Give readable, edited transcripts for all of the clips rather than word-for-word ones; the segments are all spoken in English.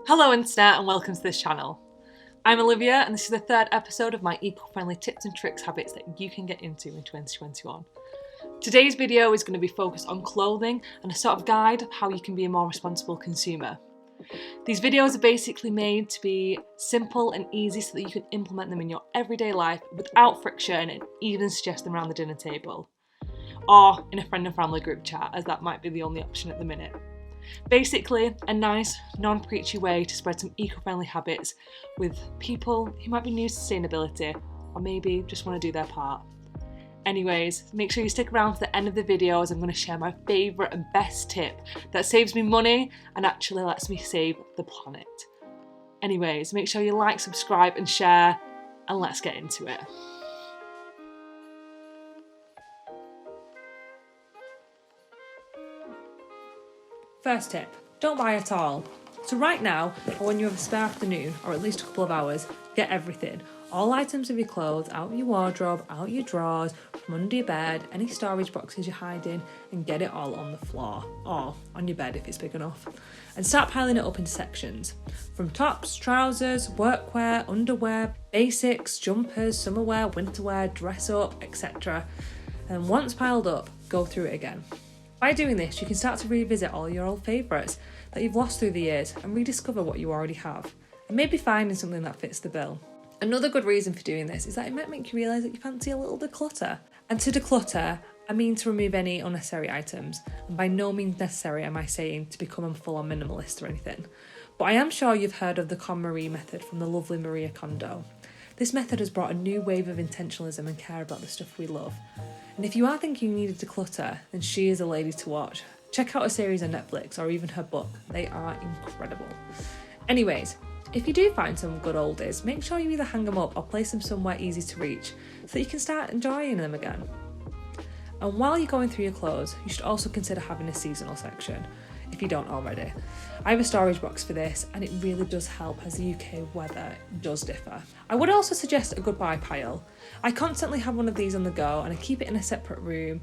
Hello Internet and welcome to this channel. I'm Olivia and this is the third episode of my eco-friendly tips and tricks habits that you can get into in 2021. Today's video is going to be focused on clothing and a sort of guide of how you can be a more responsible consumer. These videos are basically made to be simple and easy so that you can implement them in your everyday life without friction and even suggest them around the dinner table. Or in a friend and family group chat, as that might be the only option at the minute. Basically, a nice, non-preachy way to spread some eco-friendly habits with people who might be new to sustainability or maybe just want to do their part. Anyways, make sure you stick around to the end of the video as I'm going to share my favourite and best tip that saves me money and actually lets me save the planet. Anyways, make sure you like, subscribe and share, and let's get into it. First tip, don't buy at all. So right now, or when you have a spare afternoon, or at least a couple of hours, get everything. All items of your clothes out of your wardrobe, out your drawers, from under your bed, any storage boxes you're hiding, and get it all on the floor, or on your bed if it's big enough. And start piling it up into sections. From tops, trousers, workwear, underwear, basics, jumpers, summerwear, winterwear, dress up, etc. And once piled up, go through it again. By doing this, you can start to revisit all your old favourites that you've lost through the years and rediscover what you already have, and maybe finding something that fits the bill. Another good reason for doing this is that it might make you realise that you fancy a little declutter. And to declutter, I mean to remove any unnecessary items, and by no means necessary am I saying to become a full-on minimalist or anything. But I am sure you've heard of the KonMari method from the lovely Maria Kondo. This method has brought a new wave of intentionalism and care about the stuff we love. And if you are thinking you need a declutter, then she is a lady to watch. Check out her series on Netflix or even her book. They are incredible. Anyways, if you do find some good oldies, make sure you either hang them up or place them somewhere easy to reach so that you can start enjoying them again. And while you're going through your clothes, you should also consider having a seasonal section, if you don't already. I have a storage box for this and it really does help as the UK weather does differ. I would also suggest a goodbye pile. I constantly have one of these on the go and I keep it in a separate room.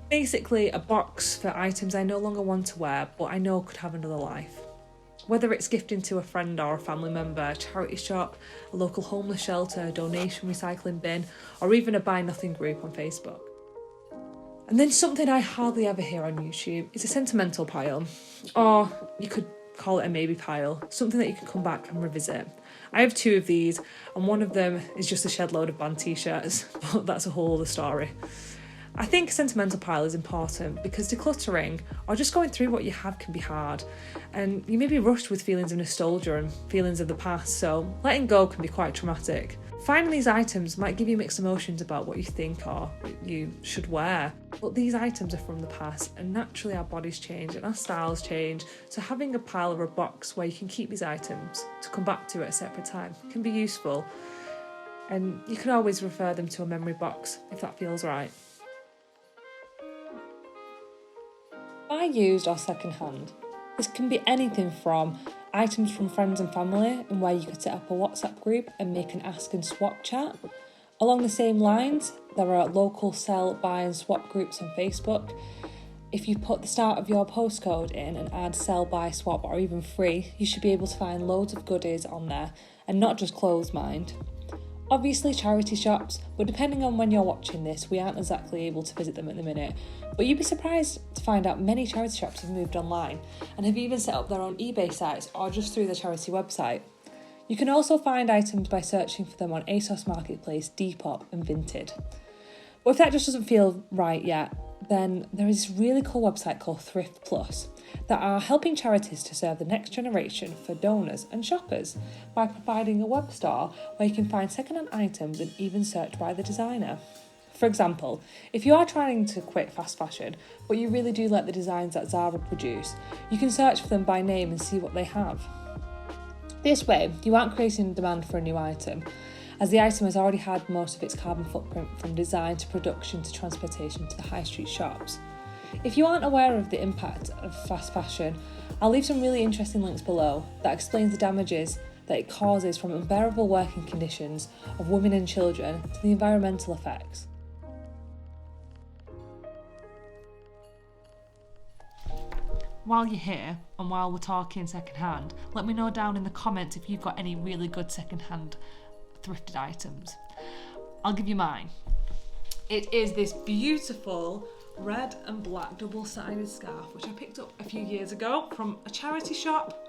Basically a box for items I no longer want to wear but I know could have another life. Whether it's gifting to a friend or a family member, a charity shop, a local homeless shelter, a donation recycling bin, or even a buy nothing group on Facebook. And then something I hardly ever hear on YouTube is a sentimental pile, or you could call it a maybe pile, something that you can come back and revisit. I have two of these, and one of them is just a shed load of band t-shirts, but that's a whole other story. I think a sentimental pile is important because decluttering or just going through what you have can be hard, and you may be rushed with feelings of nostalgia and feelings of the past, so letting go can be quite traumatic. Finding these items might give you mixed emotions about what you think or what you should wear, but these items are from the past and naturally our bodies change and our styles change, so having a pile or a box where you can keep these items to come back to at a separate time can be useful, and you can always refer them to a memory box if that feels right. Buy used or secondhand. This can be anything from items from friends and family, and where you could set up a WhatsApp group and make an ask and swap chat. Along the same lines, there are local sell, buy and swap groups on Facebook. If you put the start of your postcode in and add sell, buy, swap or even free, you should be able to find loads of goodies on there, and not just clothes, mind. Obviously charity shops, but depending on when you're watching this, we aren't exactly able to visit them at the minute. But you'd be surprised to find out many charity shops have moved online and have even set up their own eBay sites or just through the charity website. You can also find items by searching for them on ASOS Marketplace, Depop and Vinted. But if that just doesn't feel right yet, then there is this really cool website called Thrift Plus that are helping charities to serve the next generation for donors and shoppers by providing a web store where you can find second-hand items and even search by the designer. For example, if you are trying to quit fast fashion, but you really do like the designs that Zara produce, you can search for them by name and see what they have. This way, you aren't creating demand for a new item, as the item has already had most of its carbon footprint from design to production to transportation to the high street shops. If you aren't aware of the impact of fast fashion, I'll leave some really interesting links below that explains the damages that it causes from unbearable working conditions of women and children to the environmental effects. while you're here and while we're talking secondhand, let me know down in the comments if you've got any really good secondhand thrifted items. I'll give you mine. It is this beautiful red and black double-sided scarf, which I picked up a few years ago from a charity shop.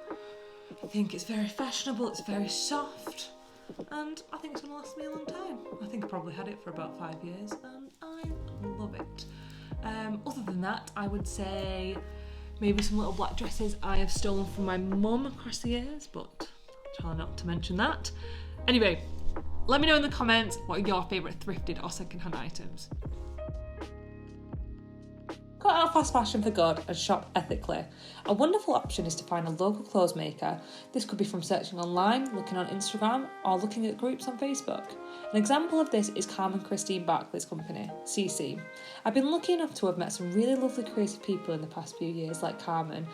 I think it's very fashionable, it's very soft, and I think it's going to last me a long time. I think I probably had it for about 5 years, and I love it. Other than that, I would say maybe some little black dresses I have stolen from my mum across the years, but I'll try not to mention that. Anyway, let me know in the comments what are your favourite thrifted or secondhand items. Cut out fast fashion for good and shop ethically. A wonderful option is to find a local clothes maker. This could be from searching online, looking on Instagram, or looking at groups on Facebook. An example of this is Carmen Christine Barclay's company, CC. I've been lucky enough to have met some really lovely creative people in the past few years, like Carmen,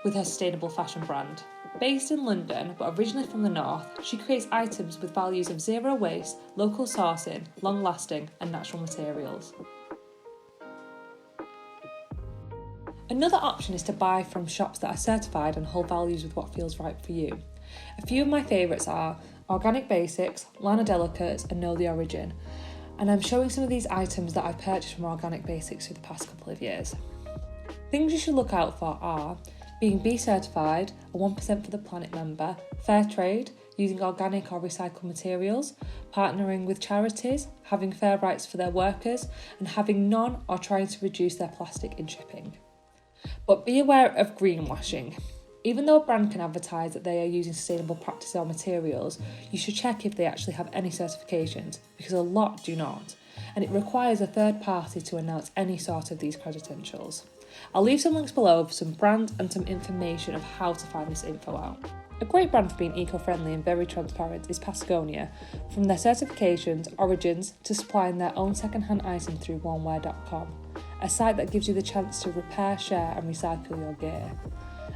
with her sustainable fashion brand. Based in London, but originally from the north, she creates items with values of zero waste, local sourcing, long-lasting, and natural materials. Another option is to buy from shops that are certified and hold values with what feels right for you. A few of my favourites are Organic Basics, Lana Delicates and Know the Origin, and I'm showing some of these items that I've purchased from Organic Basics for the past couple of years. Things you should look out for are being B certified, a 1% for the Planet member, fair trade, using organic or recycled materials, partnering with charities, having fair rights for their workers, and having none or trying to reduce their plastic in shipping. But be aware of greenwashing. Even though a brand can advertise that they are using sustainable practices or materials, you should check if they actually have any certifications, because a lot do not, and it requires a third party to announce any sort of these credentials. I'll leave some links below for some brands and some information of how to find this info out. A great brand for being eco-friendly and very transparent is Patagonia, from their certifications, origins, to supplying their own second-hand item through onewear.com, a site that gives you the chance to repair, share and recycle your gear.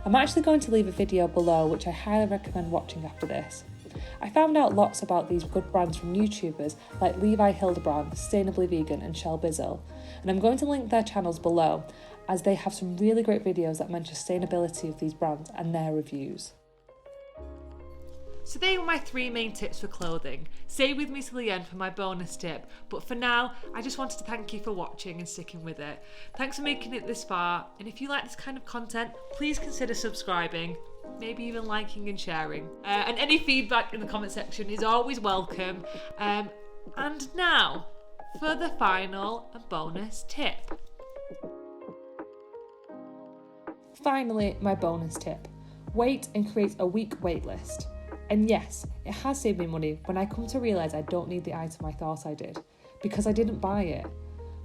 I'm actually going to leave a video below which I highly recommend watching after this. I found out lots about these good brands from YouTubers like Levi Hildebrand, Sustainably Vegan and Shell Bizzle, and I'm going to link their channels below as they have some really great videos that mention sustainability of these brands and their reviews. So they were my 3 main tips for clothing. Stay with me till the end for my bonus tip, but for now, I just wanted to thank you for watching and sticking with it. Thanks for making it this far, and if you like this kind of content, please consider subscribing, maybe even liking and sharing. And any feedback in the comment section is always welcome. And now, for the final and bonus tip. Finally, my bonus tip. Wait and create a week wait list. And yes, it has saved me money when I come to realise I don't need the item I thought I did, because I didn't buy it.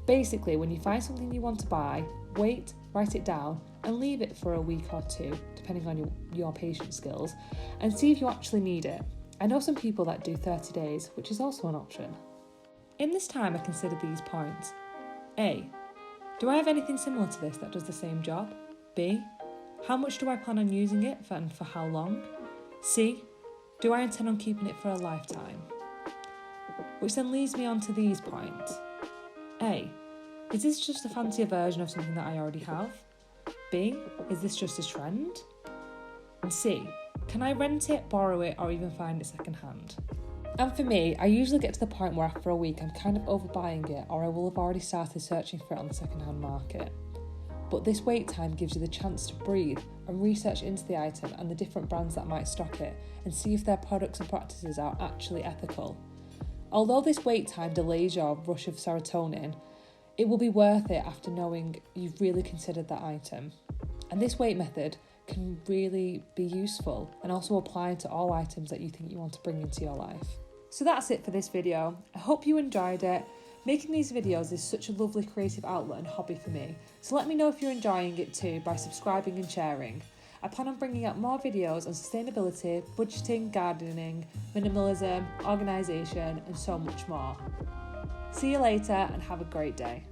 Basically, when you find something you want to buy, wait, write it down, and leave it for a week or 2, depending on your patience skills, and see if you actually need it. I know some people that do 30 days, which is also an option. In this time, I consider these points. A. Do I have anything similar to this that does the same job? B. How much do I plan on using it and for how long? C. Do I intend on keeping it for a lifetime? Which then leads me on to these points. A. Is this just a fancier version of something that I already have? B. Is this just a trend? And C. Can I rent it, borrow it, or even find it secondhand? And for me, I usually get to the point where after a week I'm kind of overbuying it, or I will have already started searching for it on the secondhand market. But this wait time gives you the chance to breathe and research into the item and the different brands that might stock it and see if their products and practices are actually ethical. Although this wait time delays your rush of serotonin, it will be worth it after knowing you've really considered that item. And this wait method can really be useful and also apply to all items that you think you want to bring into your life. So that's it for this video. I hope you enjoyed it. Making these videos is such a lovely creative outlet and hobby for me, so let me know if you're enjoying it too by subscribing and sharing. I plan on bringing out more videos on sustainability, budgeting, gardening, minimalism, organisation and so much more. See you later and have a great day.